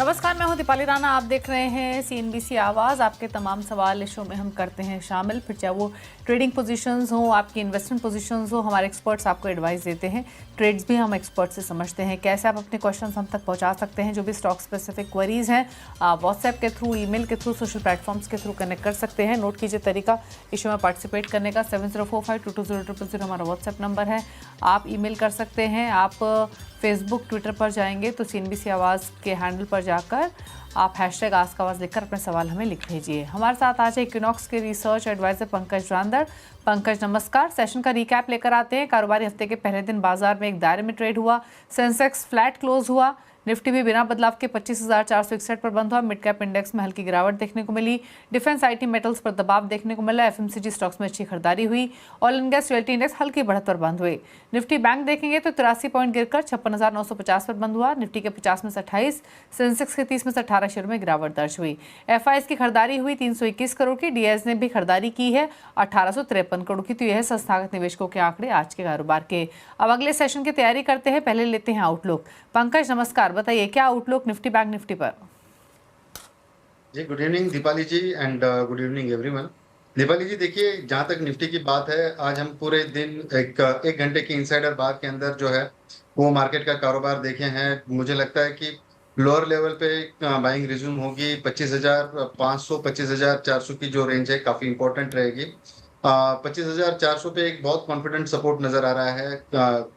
नमस्कार, मैं हूं दीपाली राणा। आप देख रहे हैं CNBC आवाज़। आपके तमाम सवाल इस शो में हम करते हैं शामिल, फिर चाहे वो ट्रेडिंग पोजीशंस हो, आपकी इन्वेस्टमेंट पोजीशंस हो। हमारे एक्सपर्ट्स आपको एडवाइस देते हैं। ट्रेड्स भी हम एक्सपर्ट से समझते हैं। कैसे आप अपने क्वेश्चंस हम तक पहुंचा सकते हैं, जो भी स्टॉक स्पेसिफिक क्वेरीज हैं, आप व्हाट्सएप के थ्रू, ईमेल के थ्रू, सोशल प्लेटफॉर्म्स के थ्रू कनेक्ट कर सकते हैं। नोट कीजिए तरीका इस शो में पार्टिसिपेट करने का। 7045220000 हमारा व्हाट्सएप नंबर है। आप ईमेल कर सकते हैं। आप फेसबुक, ट्विटर पर जाएंगे तो CNBC आवाज़ के हैंडल पर जाकर आप #आस्क आवाज़ लिखकर अपने सवाल हमें लिख भेजिए। हमारे साथ आज है इक्विनॉक्स के रिसर्च एडवाइजर पंकज रांदड़। पंकज नमस्कार। सेशन का रिकैप लेकर आते हैं। कारोबारी हफ्ते के पहले दिन बाजार में एक दायरे में ट्रेड हुआ। सेंसेक्स फ्लैट क्लोज हुआ। निफ्टी भी बिना बदलाव के 25,461 पर बंद हुआ। मिड कैप इंडेक्स में हल्की गिरावट देखने को मिली। डिफेंस, IT, मेटल्स पर दबाव देखने को मिला। FMCG स्टॉक्स में अच्छी खरीदारी हुई। Oil and gas, realty index हल्की बढ़त पर बंद हुए। निफ्टी बैंक देखेंगे तो 83 पॉइंट गिरकर 56,950 पर बंद हुआ। निफ्टी के 50 में से 28, सेंसेक्स के 30 में से 18 शेयर में गिरावट दर्ज हुई। FIs की खरीदारी हुई 321 करोड़ की। DIs ने भी खरीदारी की है 1853 करोड़ की। तो यह है संस्थागत निवेशकों के आंकड़े आज के कारोबार के। अब अगले सेशन की तैयारी करते हैं। पहले लेते हैं आउटलुक। पंकज नमस्कार, बताइए क्या आउटलुक निफ्टी बैंक निफ्टी पर? जी, good evening Deepali ji and good evening everyone. Deepali ji, देखिए, जहां तक निफ्टी की बात है, आज हम पूरे दिन एक घंटे की इनसाइडर बार के अंदर जो है वो मार्केट का कारोबार देखे हैं। मुझे लगता है कि लोअर लेवल पे बाइंग रिज्यूम होगी। 25,500 25,400 की जो रेंज है काफी इंपॉर्टेंट रहेगी। 25,400 पे एक बहुत कॉन्फिडेंट सपोर्ट नजर आ रहा है।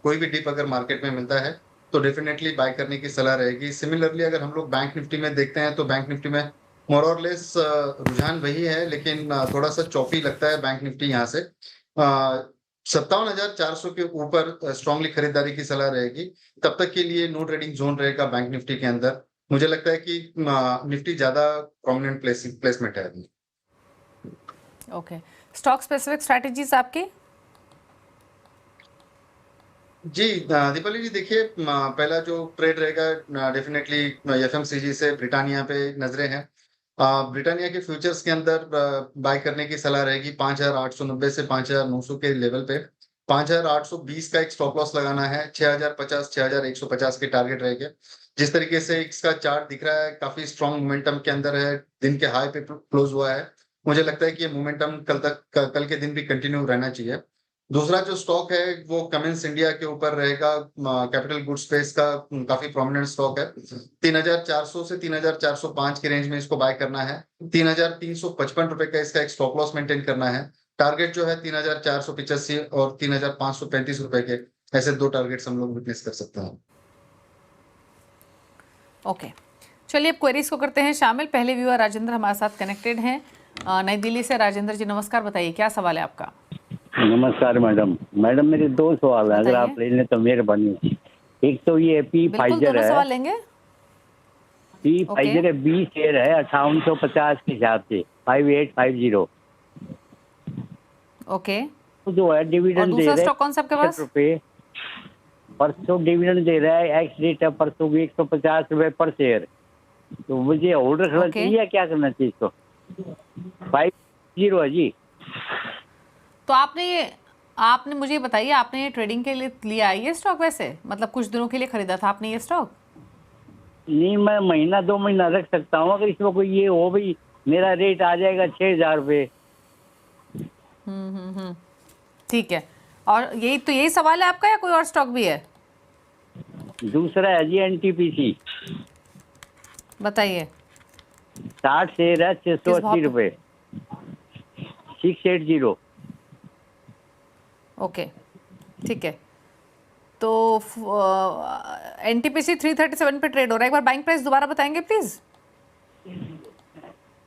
कोई भी डिप अगर मार्केट में मिलता है तो डेफिनेटली बाय करने की सलाह रहेगी। सिमिलरली अगर हम लोग बैंक निफ्टी में देखते हैं तो बैंक निफ्टी में मोर और लेस रुझान वही है, लेकिन थोड़ा सा चौपी लगता है बैंक निफ्टी यहाँ से। 57,400 के ऊपर स्ट्रांगली खरीदारी की सलाह रहेगी। तब तक के लिए नो ट्रेडिंग जोन रहेगा बैंक निफ्टी के अंदर। मुझे लगता है कि निफ्टी ज्यादा प्रोमिनेंट प्लेसमेंट है अभी। ओके, स्टॉक स्पेसिफिक स्ट्रैटेजीज आपकी? जी, दीपाली जी, देखिए, पहला जो ट्रेड रहेगा डेफिनेटली FMCG से ब्रिटानिया पे नजरें हैं। ब्रिटानिया के फ्यूचर्स के अंदर बाय करने की सलाह रहेगी 5,890 से 5,900 के लेवल पे। 5,820 का एक स्टॉप लॉस लगाना है। 6,050 6,150 के टारगेट रहेंगे। जिस तरीके से इसका चार्ट दिख रहा है, काफी स्ट्रॉन्ग मोमेंटम के अंदर है। दिन के हाई पे क्लोज हुआ है। मुझे लगता है कि ये मोमेंटम कल के दिन भी कंटिन्यू रहना चाहिए। दूसरा जो स्टॉक है वो कमिंस इंडिया के ऊपर रहेगा। कैपिटल गुड स्पेस का काफी प्रोमिनेंट स्टॉक है। 3,400 से 3,405 के रेंज में इसको बाय करना है। 3,355 रुपए का इसका एक स्टॉप लॉस मेंटेन करना है। टारगेट जो है 3,485 और 3,535 रुपए के, ऐसे दो टारगेट्स हम लोग विटनेस कर सकते हैं। ओके, चलिए अब क्वेरीज को करते हैं शामिल। पहले व्यूअर राजेंद्र हमारे साथ कनेक्टेड हैं नई दिल्ली से। राजेंद्र जी नमस्कार, बताइए क्या सवाल है आपका? नमस्कार मैडम। मेरे दो सवाल है, अगर आप ले लें तो मेहरबानी। एक तो ये फाइजर है। सवाल लेंगे। फाइजर है, 20 शेयर है 5850 के हिसाब से, 5850। ओके, तो जो है डिविडेंड दे रहा है, स्टॉक कौन सा आपके पास? रुपए परसों डिविडेंड दे रहा है। एक्स रेट है परसों भी 150 रुपए पर शेयर। तो मुझे होल्ड रखना चाहिए या क्या करना चाहिए इसको? 50 है जी। तो आपने मुझे बताइए, आपने ये ट्रेडिंग के लिए लिया है ये स्टॉक? वैसे मतलब कुछ दिनों के लिए खरीदा था आपने ये स्टॉक? नहीं, मैं महीना 2 महीना रख सकता हूँ। अगर इसमें कोई ये हो भाई मेरा रेट आ जाएगा 6,000 रुपये। ठीक है। और यही सवाल है आपका या कोई और स्टॉक भी है? दूसरा है जी NTPC। बताइए। 60 शेयर है, 680 रुपए, 680। ओके, ठीक है। तो NTPC 337 पे ट्रेड हो रहा है। एक बार बाइंग प्राइस दोबारा बताएंगे प्लीज?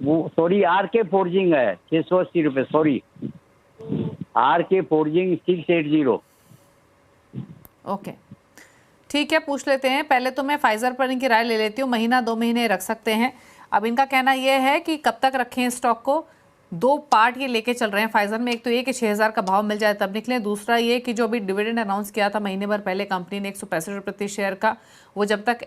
वो सॉरी, RK फोर्जिंग है 680 रुपए। Sorry, RK forging 680। ओके, ठीक है, पूछ लेते हैं। पहले तो मैं फाइजर पर इनकी राय ले लेती हूँ। महीना 2 महीने रख सकते हैं। अब इनका कहना यह है कि कब तक रखें स्टॉक को। 2 पार्ट ये लेके चल रहे हैं फाइजर में। एक तो ये कि 6,000 का भाव मिल जाए तब निकले। दूसरा ये कि जो अभी डिविडेंड अनाउंस किया था महीने भर पहले कंपनी ने 165 रुपये प्रति शेयर का, वो जब तक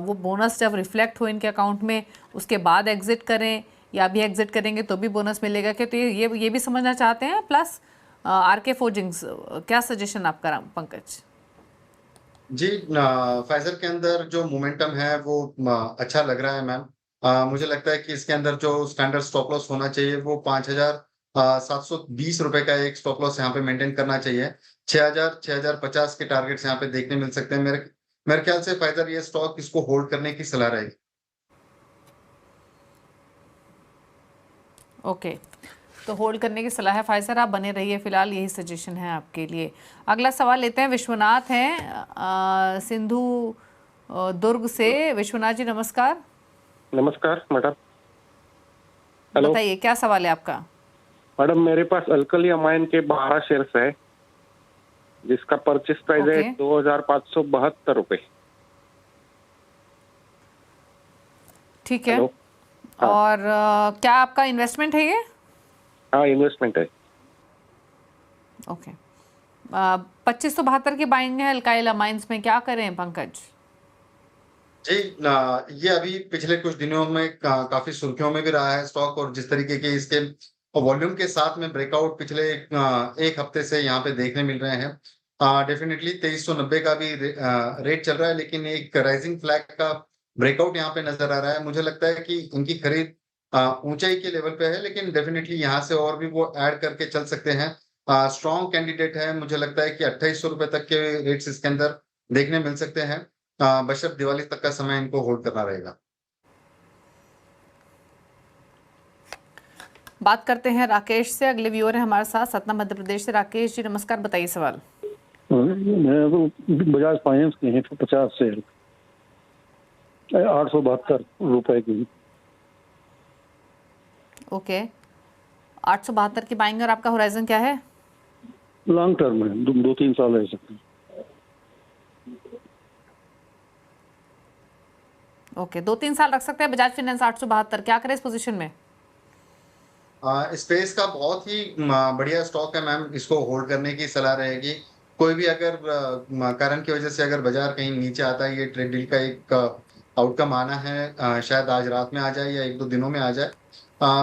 वो बोनस जब रिफ्लेक्ट हो इनके अकाउंट में उसके बाद एग्जिट करें, या अभी एग्जिट करेंगे तो भी बोनस मिलेगा क्या? तो ये भी समझना चाहते हैं। प्लस RK फोर्जिंग्स, क्या सजेशन आपका पंकज? जी, फाइजर के अंदर जो मोमेंटम है वो अच्छा लग रहा है मैम। मुझे लगता है कि इसके अंदर जो स्टैंडर्ड स्टॉप लॉस होना चाहिए वो 5,720 रुपए का एक स्टॉप लॉस यहाँ पे मेंटेन करना चाहिए। 6,000 6,050 के टारगेट्स यहाँ पे देखने मिल सकते हैं। मेरे मेरे ख्याल से फाइजर ये स्टॉक इसको होल्ड करने की सलाह रहेगी। ओके, तो होल्ड करने की सलाह है फाइजर, आप बने रहिए, फिलहाल यही सजेशन है आपके लिए। अगला सवाल लेते हैं, विश्वनाथ हैं सिंधु दुर्ग से। विश्वनाथ जी नमस्कार। नमस्कार मैडम। हेलो बताइए क्या सवाल है आपका। मैडम, मेरे पास अल्कली अमाइन के 12 शेयर्स है जिसका परचेस प्राइस है ओके। 2,572 रुपए। ठीक है। हेलो। हाँ। और क्या आपका इन्वेस्टमेंट है ये? हाँ, इन्वेस्टमेंट है। ओके। 2572 की बाइंग है अल्काइल अमाइंस में, क्या करें पंकज? जी, ये अभी पिछले कुछ दिनों में काफी सुर्खियों में भी रहा है स्टॉक, और जिस तरीके के इसके वॉल्यूम के साथ में ब्रेकआउट पिछले एक हफ्ते से यहाँ पे देखने मिल रहे हैं। डेफिनेटली 2390 का भी रेट चल रहा है, लेकिन एक राइजिंग फ्लैग का ब्रेकआउट यहाँ पे नजर आ रहा है। मुझे लगता है कि इनकी खरीद ऊंचाई के लेवल पे है, लेकिन डेफिनेटली यहाँ से और भी वो ऐड करके चल सकते हैं। स्ट्रॉन्ग कैंडिडेट है, मुझे लगता है कि 2800 रुपए तक के रेट्स इसके अंदर देखने मिल सकते हैं। बशर्ते दिवाली तक का समय इनको होल्ड करना रहेगा। बात करते हैं राकेश से, अगले व्यूअर है हमारे साथ सतना मध्य प्रदेश से। राकेश जी नमस्कार, बताइए सवाल। मैं वो बजाज फाइनेंस के हैं 50 शेयर 872 रुपए की। ओके, 872 की बाइंग, और आपका होराइजन क्या है? लॉन्ग टर्म है, 2-3 साल रह सकते हैं। ओके, 2-3 साल रख सकते हैं बजाज फाइनेंस 872, क्या करें इस पोजीशन में? स्पेस का बहुत ही बढ़िया स्टॉक है मैम, इसको होल्ड करने की सलाह रहेगी। कोई भी अगर कारण की वजह से अगर बाजार कहीं नीचे आता है, ये ट्रेड डील का एक आउटकम आना है। शायद आज रात में आ जाए या 1-2 दिनों में आ जाए।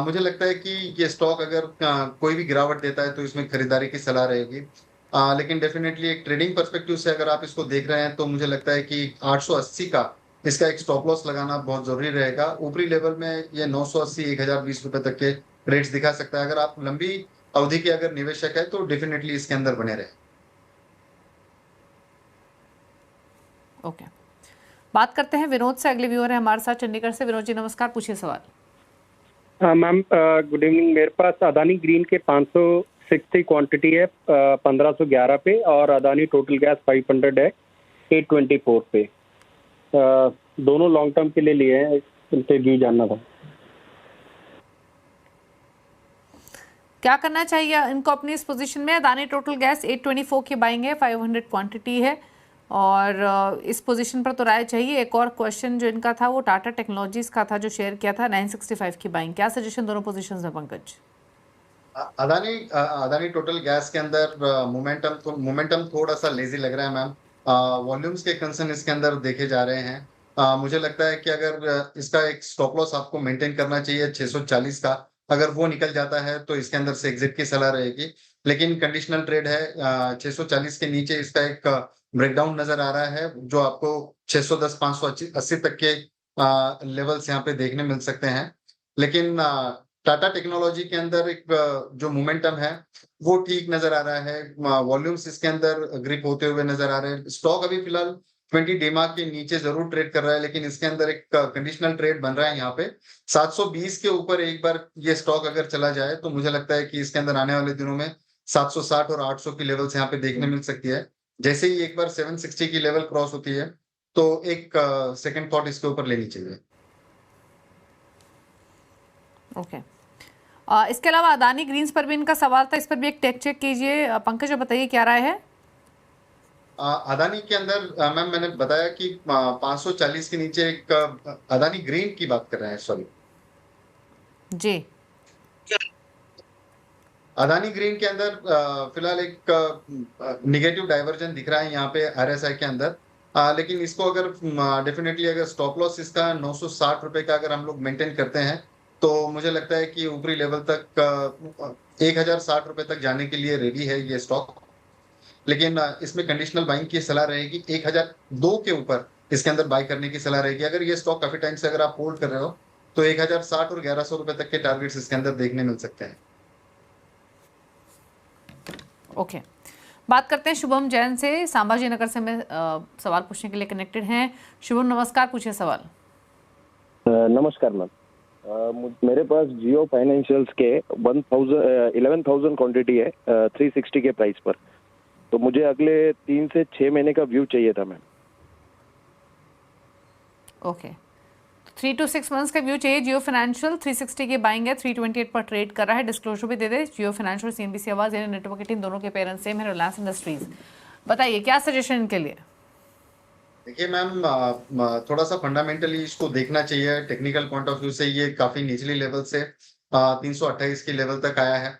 मुझे लगता है कि ये स्टॉक अगर कोई भी गिरावट देता है तो इसमें खरीदारी की सलाह रहेगी। लेकिन डेफिनेटली एक ट्रेडिंग पर्सपेक्टिव से अगर आप इसको देख रहे हैं तो मुझे लगता है कि 880 का इसका एक स्टॉप लॉस लगाना बहुत जरूरी रहेगा। ऊपरी लेवल में ये 980 1020 रुपए तक के रेट्स दिखा सकता है। अगर आप लंबी अवधि के अगर निवेशक है तो डेफिनेटली इसके अंदर बने रहे। ओके, बात करते हैं विनोद से, अगले व्यूअर है हमारे साथ चंडीगढ़ से। विनोद जी नमस्कार, पूछिए सवाल। हाँ मैम, गुड इवनिंग। मेरे पास अदानी ग्रीन के 560 क्वांटिटी है 1511 पे, और अदानी टोटल गैस 500 है 824 पे। दोनों लॉन्ग टर्म के लिए लिए हैं, इनसे व्यू जानना था। क्या करना चाहिए इनको अपनी इस पोजीशन में? अदानी टोटल गैस 824 की बाइंग है, 500 क्वांटिटी है, और इस पोजीशन पर तो राय चाहिए। एक और क्वेश्चन जो इनका था वो टाटा टेक्नोलॉजीज का था जो शेयर किया था 965 की बाइंग। क्या सजेशन दोनों पोजीशंस में पंकज? अदानी टोटल गैस के अंदर मोमेंटम थोड़ा सा लेजी लग रहा है मैम। वॉल्यूम्स के कंसर्न इसके अंदर देखे जा रहे हैं। मुझे लगता है कि अगर इसका एक स्टॉप लॉस आपको मेंटेन करना चाहिए 640 का। अगर वो निकल जाता है तो इसके अंदर से एग्जिट की सलाह रहेगी। लेकिन कंडीशनल ट्रेड है, 640 के नीचे इसका एक ब्रेकडाउन नजर आ रहा है, जो आपको 610 580 तक के लेवल्स यहाँ पे देखने मिल सकते हैं। लेकिन टाटा टेक्नोलॉजी के अंदर एक जो मोमेंटम है वो ठीक नजर आ रहा है। वॉल्यूम्स इसके अंदर ग्रिप होते हुए नजर आ रहे हैं। स्टॉक अभी फिलहाल 20 डेमा के नीचे जरूर ट्रेड कर रहा है, लेकिन इसके अंदर एक कंडीशनल ट्रेड बन रहा है यहाँ पे 720 के ऊपर। एक बार ये स्टॉक अगर चला जाए तो मुझे लगता है कि इसके अंदर आने वाले दिनों में 760 और 800 की लेवल्स यहाँ पे देखने मिल सकती है। जैसे ही एक बार 760 की लेवल क्रॉस होती है तो एक सेकंड थॉट इसके ऊपर लेनी चाहिए। ओके, इसके अलावा अदानी ग्रीन्स पर भी इनका सवाल था, इस पर भी एक टेक चेक कीजिए। पंकज बताइए क्या राय है? अदानी के अंदर मैम मैंने बताया कि 540 के नीचे एक अदानी ग्रीन की बात कर रहे हैं, सॉरी जी। अदानी ग्रीन के अंदर फिलहाल एक निगेटिव डाइवर्जन दिख रहा है यहाँ पे आरएसआई के अंदर। लेकिन इसको अगर डेफिनेटली अगर स्टॉप लॉस इसका 960 रुपए का अगर हम लोग मेंटेन करते हैं तो मुझे लगता है कि ऊपरी लेवल तक 1060 रुपए तक जाने के लिए रेडी है ये स्टॉक। लेकिन इसमें कंडीशनल बाइंग की सलाह रहेगी। 1002 के ऊपर इसके अंदर बाय करने की सलाह रहेगी। अगर ये स्टॉक काफी टाइम से अगर आप होल्ड कर रहे हो तो 1060 और 1100 रुपए तक के टारगेट्स इसके अंदर देखने मिल सकते हैं। ओके, बात करते हैं शुभम जैन से, संभाजी नगर से मैं सवाल पूछने के लिए कनेक्टेड हैं। शुभम नमस्कार, पूछिए सवाल। नमस्कार मैम, मेरे पास जियो फाइनेंशियल्स के 11,000 क्वांटिटी है 360 के प्राइस पर। तो मुझे अगले 3 से 6 महीने का व्यू चाहिए था मैम। ओके, 3 to 6 मंथ्स का व्यू चाहिए। जियो फाइनेंशियल 360 के बाइंग है, 328 पर ट्रेड कर रहा है। डिस्क्लोजर भी दे दे, जियो फाइनेंशियल सीएनबीसी आवाज यानी नेटवर्क 18 दोनों के पेरेंट्स सेम है, रिलायंस इंडस्ट्रीज। बताइए क्या सजेशन इनके लिए? देखिए मैम, थोड़ा सा फंडामेंटली इसको देखना चाहिए। टेक्निकल पॉइंट ऑफ व्यू से ये काफी निचली लेवल से 328 के लेवल तक आया है।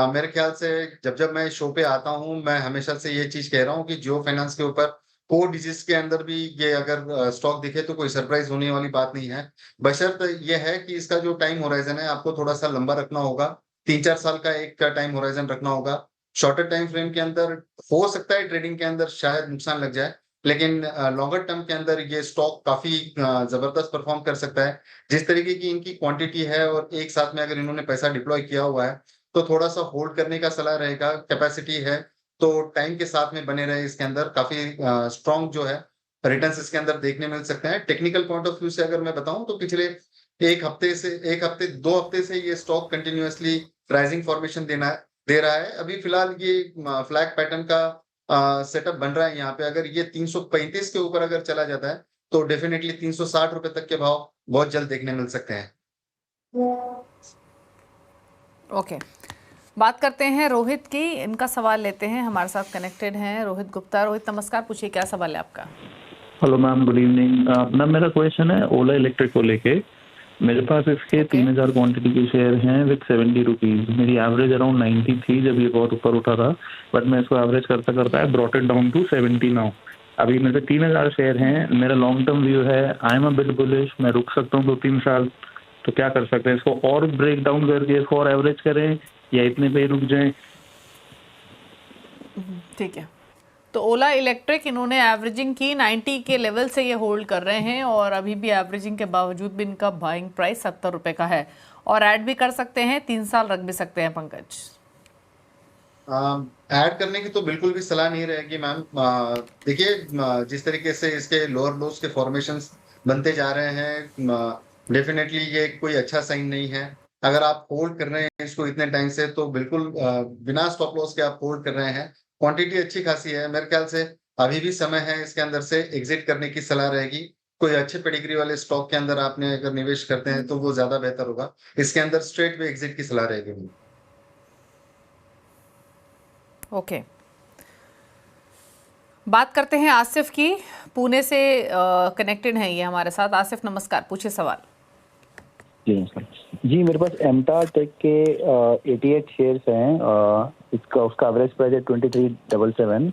मेरे ख्याल से जब मैं शो पे आता हूँ, मैं हमेशा से ये चीज कह रहा हूँ कि जियो फाइनेंस के ऊपर 4 डिजिट्स के अंदर भी ये अगर स्टॉक दिखे तो कोई सरप्राइज होने वाली बात नहीं है। बशर्ते ये है कि इसका जो टाइम होराइजन है आपको थोड़ा सा लंबा रखना होगा। 3-4 साल का एक टाइम होराइजन रखना होगा। शॉर्टर टाइम फ्रेम के अंदर हो सकता है ट्रेडिंग के अंदर शायद नुकसान लग जाए, लेकिन लॉन्गर टर्म के अंदर ये स्टॉक काफी जबरदस्त परफॉर्म कर सकता है। जिस तरीके की इनकी क्वांटिटी है और एक साथ में अगर इन्होंने पैसा डिप्लॉय किया हुआ है तो थोड़ा सा होल्ड करने का सलाह रहेगा। कैपेसिटी है तो टाइम के साथ में बने रहे। इसके अंदर काफी स्ट्रॉन्ग जो है रिटर्न्स इसके अंदर देखने मिल सकते हैं। टेक्निकल पॉइंट ऑफ व्यू से अगर मैं बताऊं तो पिछले एक हफ्ते 2 हफ्ते से ये स्टॉक कंटिन्यूअसली राइजिंग फॉर्मेशन दे रहा है। अभी फिलहाल ये फ्लैग पैटर्न का सेटअप बन रहा है यहाँ पे। अगर ये 335 के ऊपर अगर चला जाता है तो डेफिनेटली 360 रुपए तक के भाव बहुत जल्द देखने मिल सकते हैं। ओके, बात करते हैं रोहित की, इनका सवाल लेते हैं। हमारे साथ कनेक्टेड हैं रोहित गुप्ता। रोहित नमस्कार, पूछिए क्या सवाल है आपका? Hello ma'am, good evening ma'am. मेरा क्वेश्चन है ओला इलेक्ट्रिक को लेके। मेरे पास इसके 3000 क्वांटिटी के शेयर हैं विद 70 रुपीज। मेरी एवरेज अराउंड 90 थी जब ये बहुत ऊपर उठा था, बट मैं इसको एवरेज करता करता है brought it down to 70 now. अभी मेरे 3000 शेयर हैं। मेरा लॉन्ग टर्म व्यू है, I am a bit bullish, मैं रुक सकता हूँ 2-3 साल। तो क्या कर सकते हैं, इसको और ब्रेक डाउन करके इसको और एवरेज करें या इतने पे ही रुक जाएं? ठीक है, तो ओला इलेक्ट्रिक इन्होंने एवरेजिंग की 90 के लेवल से ये होल्ड कर रहे हैं और अभी भी एवरेजिंग के बावजूद भी इनका बाइंग प्राइस 70 रुपए का है और ऐड भी कर सकते हैं, 3 साल रख भी सकते हैं। पंकज, ऐड करने की तो बिल्कुल भी सलाह नहीं रहेगी मैम। देखिए, जिस तरीके से इसके लोअर लोज के फॉर्मेशंस बनते जा रहे हैं, डेफिनेटली ये कोई अच्छा साइन नहीं है। अगर आप होल्ड कर रहे हैं इसको इतने टाइम से तो बिल्कुल बिना स्टॉप लॉस के आप होल्ड कर रहे हैं। क्वांटिटी अच्छी खासी है, मेरे ख्याल से अभी भी समय है इसके अंदर से एग्जिट करने की सलाह रहेगी। कोई अच्छे पेडिग्री वाले स्टॉक के अंदर आपने अगर निवेश करते हैं तो वो ज्यादा बेहतर होगा। इसके अंदर स्ट्रेट वे एग्जिट की सलाह रहेगी। ओके, बात करते हैं आसिफ की, पुणे से कनेक्टेड हैं ये हमारे साथ। आसिफ नमस्कार, पूछिए सवाल। जी नमस्कार जी, मेरे पास एमटा टेक के 88 शेयर्स हैं। उसका एवरेज प्राइस है 2377।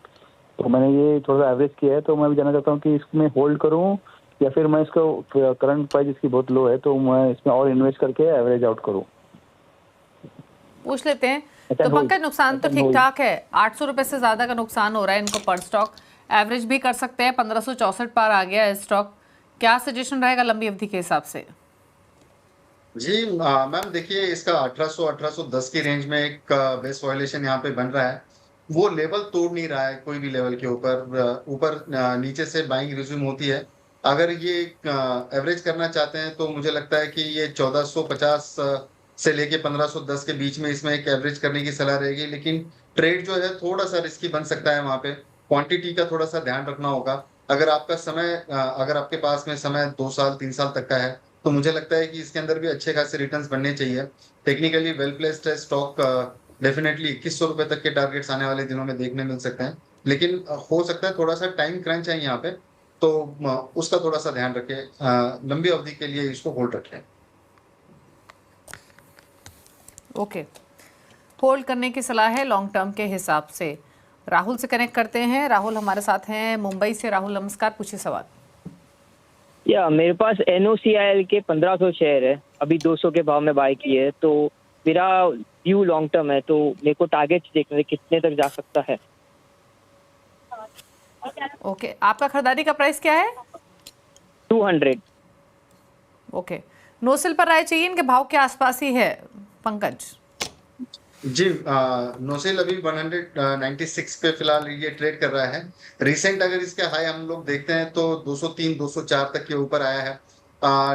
तो मैंने ये थोड़ा सा एवरेज किया है, तो मैं भी जानना चाहता हूँ कि इसमें होल्ड करूँ या फिर मैं इसका करंट प्राइस इसकी बहुत लो है तो मैं इसमें और इन्वेस्ट करके एवरेज आउट करूँ। पूछ लेते हैं। तो पंकज, नुकसान तो ठीक ठाक है, 800 रुपए से ज्यादा का नुकसान हो रहा है इनको पर स्टॉक। एवरेज भी कर सकते हैं, 1564 पार आ गया है स्टॉक। क्या सजेशन रहेगा लंबी अवधि के हिसाब से? जी मैम, देखिए इसका 1810 की रेंज में एक बेस वायलेशन यहाँ पे बन रहा है। वो लेवल तोड़ नहीं रहा है कोई भी लेवल के ऊपर नीचे से बाइंग रिज्यूम होती है। अगर ये एवरेज करना चाहते हैं तो मुझे लगता है कि ये 1450 से लेके 1510 के बीच में इसमें एक एवरेज करने की सलाह रहेगी। लेकिन ट्रेड जो है थोड़ा सा रिस्की बन सकता है। वहां पे क्वांटिटी का थोड़ा सा ध्यान रखना होगा। अगर आपके पास में समय 2 साल 3 साल तक का है तो मुझे लगता है कि इसके अंदर भी अच्छे खासे रिटर्न्स बनने चाहिए। टेक्निकली वेल प्लेस्ड है स्टॉक। डेफिनेटली 2100 रुपए तक के टारगेट्स आने वाले दिनों में देखने मिल सकते हैं। लेकिन हो सकता है थोड़ा सा टाइम क्रंच है यहाँ पे, तो उसका थोड़ा सा ध्यान रखें। लंबी अवधि के लिए इसको होल्ड रखें। ओके, होल्ड करने की सलाह है लॉन्ग टर्म के हिसाब से। राहुल से कनेक्ट करते हैं। राहुल हमारे साथ हैं मुंबई से। राहुल नमस्कार, पूछिए सवाल। या मेरे पास NOCIL के 1500 शेयर है, अभी 200 के भाव में बाय किए है। तो मेरा व्यू लॉन्ग टर्म है, तो मेरे को टारगेट्स देखने कितने तक जा सकता है। ओके, आपका खरीदारी का प्राइस क्या है? 200। ओके, नो सेल पर राय चाहिए, इनके भाव के आसपास ही है पंकज? जी, नोसेल अभी 196 पे फिलहाल ये ट्रेड कर रहा है। रिसेंट अगर इसके हाई हम लोग देखते हैं तो 203 204 तक के ऊपर आया है।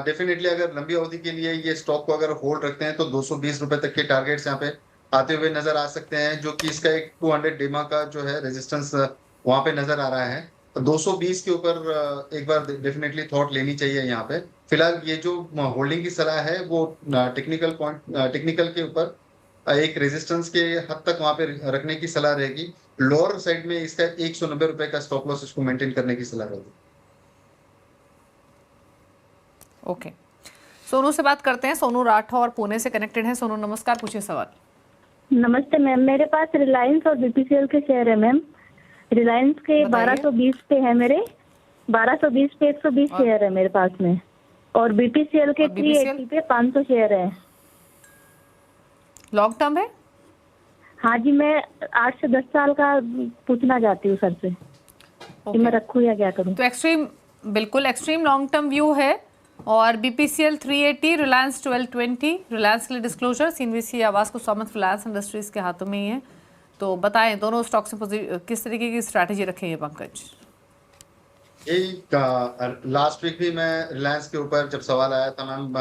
डेफिनेटली अगर लंबी अवधि के लिए ये स्टॉक को अगर होल्ड रखते हैं तो 220 रुपए तक के टारगेट्स यहाँ पे आते हुए नजर आ सकते हैं, जो कि इसका एक 200 डेमा का जो है रेजिस्टेंस वहां पे नजर आ रहा है। तो 220 के ऊपर एक बार डेफिनेटली थॉट लेनी चाहिए यहाँ पे। फिलहाल ये जो होल्डिंग की सलाह है वो टेक्निकल के ऊपर एक रेजिस्टेंस के हद तक वहां पे रखने की सलाह रहेगी। लोअर साइड में इसका 190 रुपए का स्टॉप लॉस इसको मेंटेन करने की सलाह रहेगी। ओके, सोनू से बात करते हैं। सोनू राठौर पुणे से कनेक्टेड है। सोनू नमस्कार, पूछिए सवाल। नमस्ते मैम, मेरे पास रिलायंस और बीपीसीएल के शेयर है मैम। रिलायंस के 1220 पे है मेरे, 1220 पे 120 शेयर है मेरे पास में, और बीपीसीएल के 380 पे 500 शेयर है। लॉन्ग टर्म है? हाँ जी, मैं 8 से 10 साल का पूछना चाहती हूँ सर से कि मैं रखूँ या क्या करूँ। तो एक्सट्रीम, बिल्कुल एक्सट्रीम लॉन्ग टर्म व्यू है। और बीपीसीएल 380, रिलायंस 1220। रिलायंस के लिए डिस्क्लोजर सीएनबीसी आवास को स्वामित्व फाइनेंस इंडस्ट्रीज के हाथों में ही है। तो बताएं दोनों स्टॉक से किस तरीके की स्ट्रैटेजी रखेंगे पंकज? लास्ट वीक भी मैं रिलायंस के ऊपर जब सवाल आया था मैम,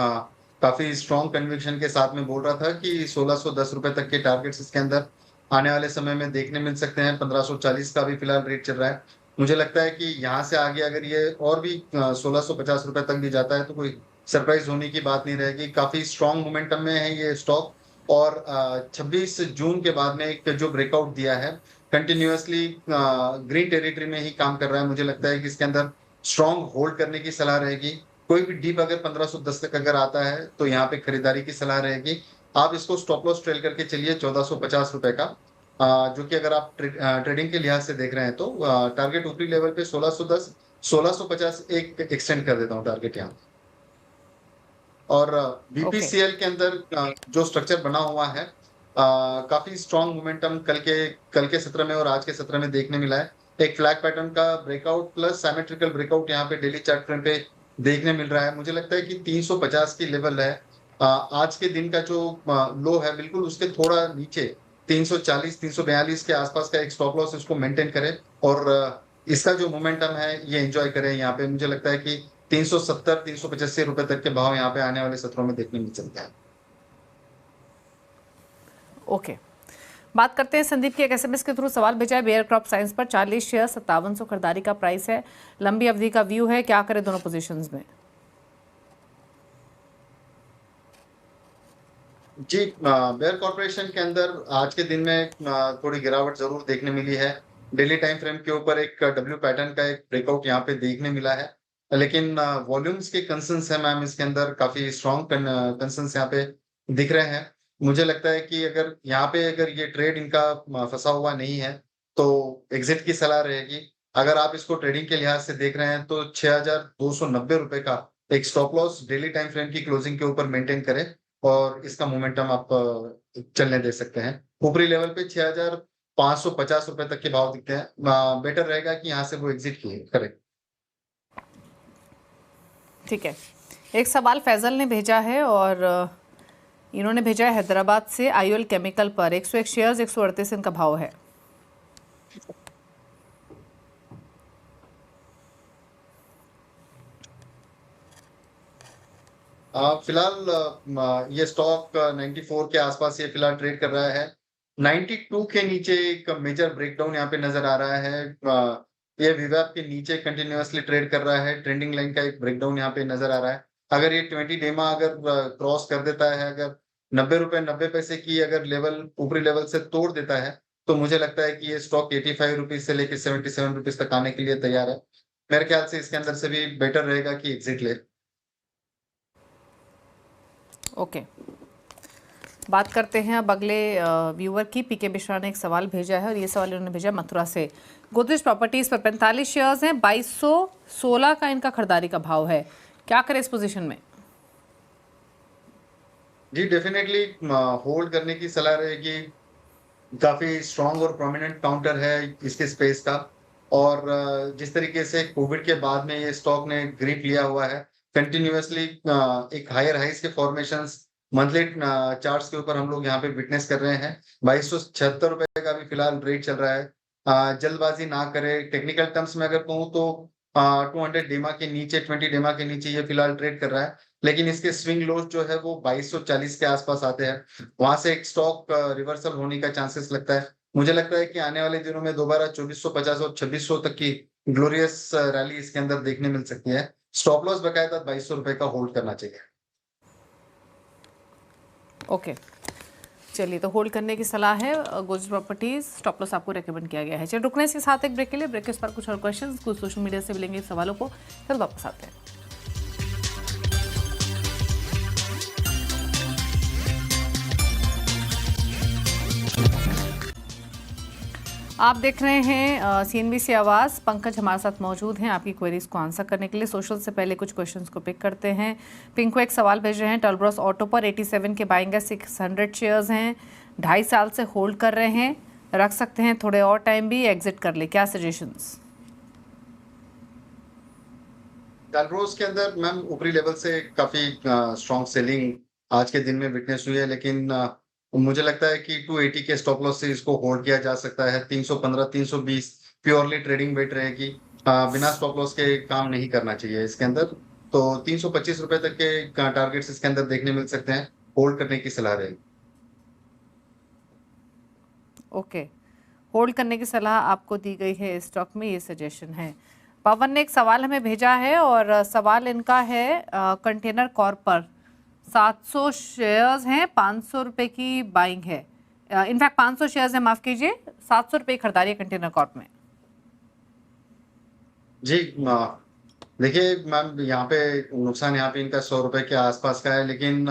काफी स्ट्रॉन्ग कन्विक्शन के साथ में बोल रहा था कि 1610 रुपए तक के टारगेट्स इसके अंदर आने वाले समय में देखने मिल सकते हैं। 1540 का भी फिलहाल रेट चल रहा है। मुझे लगता है कि यहाँ से आगे अगर ये और भी 1650 रुपए तक भी जाता है तो कोई सरप्राइज होने की बात नहीं रहेगी। काफी स्ट्रॉन्ग मोमेंटम में है ये स्टॉक, और 26 जून के बाद में एक जो ब्रेकआउट दिया है, कंटिन्यूअसली ग्रीन टेरिटरी में ही काम कर रहा है। मुझे लगता है कि इसके अंदर स्ट्रॉन्ग होल्ड करने की सलाह रहेगी। कोई भी डीप अगर 1510 तक अगर आता है तो यहाँ पे खरीदारी की सलाह रहेगी। आप इसको स्टॉप लॉस ट्रेल करके चलिए 1450 रुपए का, जो कि अगर आप ट्रेडिंग के लिहाज से देख रहे हैं तो टारगेट ऊपरी लेवल पे 1610 1650 एक एक्सटेंड कर देता हूँ टारगेट यहाँ। और बीपीसीएल के अंदर जो स्ट्रक्चर बना हुआ है, काफी स्ट्रॉन्ग मोमेंटम कल के सत्र में और आज के सत्र में देखने मिला है। एक फ्लैग पैटर्न का ब्रेकआउट प्लस सिमेट्रिकल ब्रेकआउट यहाँ पे डेली चार्ट फ्रेम पे देखने मिल रहा है। मुझे लगता है कि 350 की लेवल है। आज के दिन का जो लो है बिल्कुल उसके थोड़ा नीचे 340 342 के आसपास का एक स्टॉप लॉस इसको मेंटेन करे, और इसका जो मोमेंटम है ये एंजॉय करें यहाँ पे। मुझे लगता है कि 370 385 रुपए तक के भाव यहाँ पे आने वाले सत्रों में देखने मिल सकते हैं। ओके, बात करते हैं संदीप की। एक एसएमएस के थ्रू सवाल भेजा है बेयर क्रॉप साइंस पर। 40 शेयर 5700 खरीदारी का प्राइस है, लंबी अवधि का व्यू है, क्या करें दोनों पोजीशंस में? जी, बेयर कॉर्पोरेशन के अंदर आज के दिन में थोड़ी गिरावट जरूर देखने मिली है। डेली टाइम फ्रेम के ऊपर एक डब्ल्यू पैटर्न का एक ब्रेकआउट यहाँ पे देखने मिला है, लेकिन वॉल्यूम्स के कंसर्न्स है मैम इसके अंदर, काफी स्ट्रॉन्ग कंसर्न्स यहाँ पे दिख रहे हैं। मुझे लगता है कि अगर यहाँ पे अगर ये ट्रेड इनका फंसा हुआ नहीं है तो एग्जिट की सलाह रहेगी। अगर आप इसको ट्रेडिंग के लिहाज से देख रहे हैं तो 6290 रुपए का एक stop loss daily time frame की क्लोजिंग के ऊपर मेंटेन करें, और इसका मोमेंटम आप चलने दे सकते हैं। ऊपरी लेवल पे 6550 रुपए तक के भाव दिखते हैं। बेटर रहेगा कि यहाँ से वो एग्जिट करें। ठीक है, एक सवाल फैजल ने भेजा है, और इन्होंने भेजा है हैदराबाद से आईओएल केमिकल पर 101 शेयर्स 138 इनका भाव है। फिलहाल ये स्टॉक 94 के आसपास ये फिलहाल ट्रेड कर रहा है। 92 के नीचे एक मेजर ब्रेकडाउन यहाँ पे नजर आ रहा है। ये विवाद के नीचे कंटिन्यूअसली ट्रेड कर रहा है। ट्रेंडिंग लाइन का एक ब्रेकडाउन यहाँ पे नजर आ रहा है। अगर ये 20 डेमा अगर क्रॉस कर देता है, अगर 90 रुपए 90 पैसे की अगर लेवल ऊपरी लेवल से तोड़ देता है, तो मुझे लगता है कि ये स्टॉक 85 रुपीज से लेकर 77 रुपीज तक आने के लिए तैयार है। मेरे ख्याल से इसके अंदर से भी बेटर रहेगा कि एग्जिट ले। ओके, बात करते हैं अब अगले व्यूअर की। पीके मिश्रा ने एक सवाल भेजा है, और ये सवाल उन्होंने भेजा मथुरा से। गोदरेज प्रॉपर्टीज पर 45 शेयर्स हैं, 2216 का इनका खरीदारी का भाव है, क्या करें इस पोजीशन में? जी, डेफिनेटली होल्ड करने की सलाह रहेगी। काफी स्ट्रॉन्ग और प्रोमिनेंट काउंटर है इसके स्पेस का, और जिस तरीके से कोविड के बाद में ये स्टॉक ने ग्रिप लिया हुआ है, कंटिन्यूअसली एक हायर हाइज के फॉर्मेशंस मंथली चार्ट्स के ऊपर हम लोग यहाँ पे विटनेस कर रहे हैं। 2276 रुपए का भी फिलहाल रेट चल रहा है। जल्दबाजी ना करें, टेक्निकल टर्म्स में अगर कहूँ तो 200 डेमा के नीचे, 20 डेमा के नीचे ये फिलहाल ट्रेड कर रहा है, लेकिन इसके स्विंग लोज जो है वो 2240 के आसपास आते हैं। वहां से एक स्टॉक रिवर्सल होने का चांसेस लगता है। मुझे लगता है कि आने वाले दिनों में दोबारा 2450 और 2600 तक की ग्लोरियस रैली इसके अंदर देखने मिल सकती है। स्टॉप लॉस बकायदा 2200 रुपए का होल्ड करना चाहिए। ओके, चलिए, तो होल्ड करने की सलाह है। गोल्ड प्रॉपर्टीज स्टॉप लॉस आपको रेकमेंड किया गया है। चलिए, रुकने के साथ एक ब्रेक के लिए, ब्रेक के उस पर कुछ और क्वेश्चंस कुछ सोशल मीडिया से मिलेंगे सवालों को, फिर वापस आते हैं। आप देख रहे हैं CNBC आवाज़। पंकज हमारे साथ मौजूद हैं आपकी क्वेरीज को आंसर करने के लिए। सोशल से पहले कुछ क्वेश्चंस को पिक करते हैं। पिंको एक सवाल भेज रहे हैं, टलब्रॉस ऑटो पर 87 के बाइंग है, 600 शेयर्स हैं, 2.5 साल से होल्ड कर रहे हैं, रख सकते हैं थोड़े और टाइम भी, एग्जिट कर ले, क्या सजेशंस? टलब्रॉस के अंदर मैम ऊपरी लेवल से काफी स्ट्रॉन्ग सेलिंग आज के दिन में विटनेस हुई है, लेकिन मुझे लगता है कि 280 के स्टॉप लॉस से इसको होल्ड किया जा सकता है। 315 320 प्योरली ट्रेडिंग वेट रहेगी, बिना स्टॉप लॉस के काम नहीं करना चाहिए इसके अंदर। तो 325 रुपए तक के टारगेट्स इसके अंदर देखने मिल सकते हैं, होल्ड करने की सलाह रहेगी। ओके, होल्ड करने की सलाह आपको दी गई है इस स्टॉक में, ये सजेशन है। पवन ने एक सवाल हमें भेजा है और सवाल इनका है कंटेनर कॉर्प पर 700 शेयर्स हैं, 500 रुपए की बाइंग है, इनफैक्ट 500 शेयर्स है, माफ कीजिए, 700 रुपए खरीदारी है कंटेनर कॉर्प में। जी देखिए मैम, यहाँ पे नुकसान यहाँ पे इनका 100 रुपए के आसपास का है, लेकिन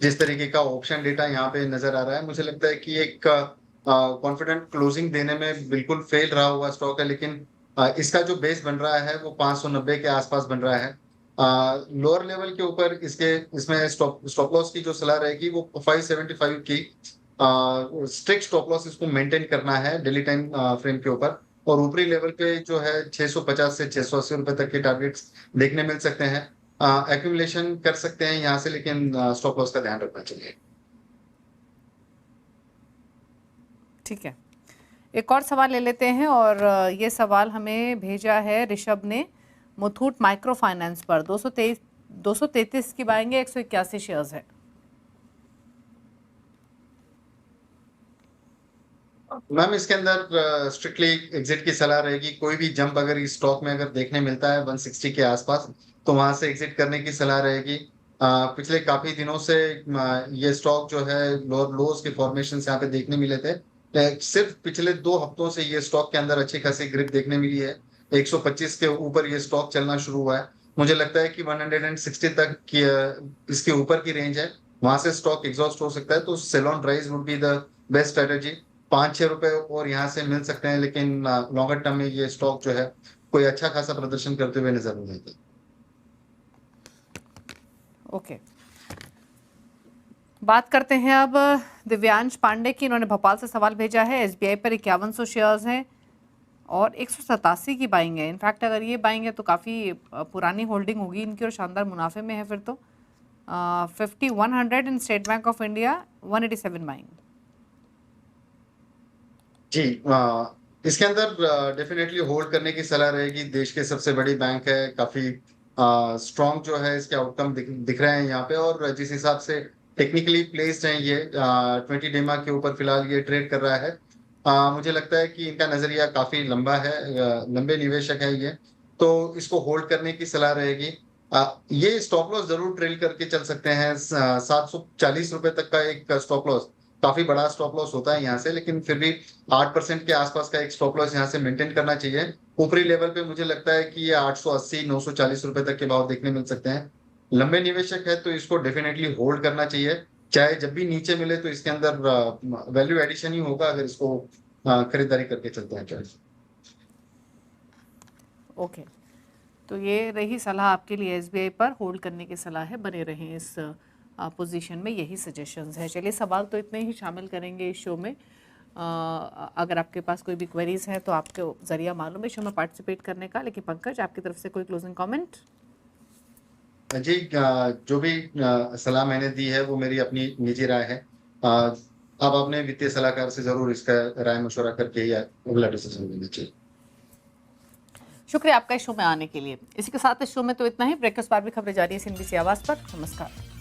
जिस तरीके का ऑप्शन डेटा यहाँ पे नजर आ रहा है, मुझे लगता है कि एक कॉन्फिडेंट क्लोजिंग देने में बिल्कुल फेल रहा हुआ स्टॉक है, लेकिन इसका जो बेस बन रहा है वो 590 के आसपास बन रहा है। लोअर लेवल के ऊपर इसमें स्टॉप लॉस की जो सलाह रहेगी वो 575 की स्ट्रिक्ट स्टॉप लॉस इसको मेंटेन करना है डेली टाइम फ्रेम के ऊपर, और ऊपरी लेवल पे जो है 650 से 680 रुपए तक के टारगेट्स देखने मिल सकते हैं। एक्यूमुलेशन कर सकते हैं यहाँ से, लेकिन स्टॉप लॉस का ध्यान रखना चाहिए। ठीक है, एक और सवाल ले लेते हैं, और ये सवाल हमें भेजा है ऋषभ ने मुथूट माइक्रो फाइनेंस पर 233 की बाइंग है, 181 शेयर्स है। मैम इसके अंदर स्ट्रिक्टली एग्जिट की सलाह रहेगी। कोई भी जंप अगर इस स्टॉक में अगर देखने मिलता है 160 के आसपास, तो वहां से एग्जिट करने की सलाह रहेगी। पिछले काफी दिनों से ये स्टॉक जो है लोज के फॉर्मेशन यहाँ पे देखने मिले थे। सिर्फ पिछले 2 हफ्तों से ये स्टॉक के अंदर अच्छी खासी ग्रिप देखने मिली है। 125 के ऊपर ये स्टॉक चलना शुरू हुआ है। मुझे लगता है कि 160 तक की इसके ऊपर की रेंज है, वहां से स्टॉक एग्जॉस्ट हो सकता है। तो sell on rise would be the best strategy. 5-6 रुपए और यहाँ से मिल सकते हैं, लेकिन लॉन्गर टर्म में ये स्टॉक जो है कोई अच्छा खासा प्रदर्शन करते हुए नजर नहीं आता। ओके, बात करते हैं अब दिव्यांश पांडे की। इन्होंने भोपाल से सवाल भेजा है। SBI पर 5100 शेयर्स हैं और 187 की बाइंग है। इनफैक्ट अगर ये बाइंग है तो काफ़ी पुरानी होल्डिंग होगी इनकी और शानदार मुनाफे में है फिर तो। 5100 in State Bank of India, 187 buying. जी इसके अंदर डेफिनेटली होल्ड करने की सलाह रहेगी। देश के सबसे बड़ी बैंक है, काफी स्ट्रॉन्ग जो है इसके आउटकम दिख रहे हैं यहाँ पे, और जिस हिसाब से टेक्निकली प्लेस्ड है ये 20 डेमा के ऊपर फिलहाल ये ट्रेड कर रहा है। मुझे लगता है कि इनका नजरिया काफी लंबा है, लंबे निवेशक है ये, तो इसको होल्ड करने की सलाह रहेगी। ये स्टॉप लॉस जरूर ट्रेल करके चल सकते हैं। 740 रुपए तक का एक स्टॉप लॉस काफी बड़ा स्टॉप लॉस होता है यहाँ से, लेकिन फिर भी 8% के आसपास का एक स्टॉप लॉस यहाँ से मेंटेन करना चाहिए। ऊपरी लेवल पे मुझे लगता है कि ये 880-940 रुपए तक के भाव देखने मिल सकते हैं। लंबे निवेशक है तो इसको डेफिनेटली होल्ड करना चाहिए, चाहे जब भी नीचे मिले तो इसके अंदर वैल्यू एडिशन ही होगा अगर इसको खरीदारी करके चलते हैं। ओके, तो ये रही सलाह आपके लिए SBI पर होल्ड करने की सलाह है, बने रहें इस पोजीशन में, यही सजेशंस है। चलिए, सवाल तो इतने ही शामिल करेंगे इस शो में। अगर आपके पास कोई भी क्वेरीज है तो आपके जरिया मालूम है शो में पार्टिसिपेट करने का। लेकिन पंकज, आपकी तरफ से कोई क्लोजिंग कमेंट? जी, जो भी सलाह मैंने दी है वो मेरी अपनी निजी राय है। आप अपने वित्तीय सलाहकार से जरूर इसका राय मशवरा करके ही अगला डिसीजन लेना चाहिए। शुक्रिया आपका इस शो में आने के लिए। इसी के साथ इस शो में तो इतना ही। ब्रेकफास्ट बार भी खबरें जारी है CNBC आवाज पर। नमस्कार।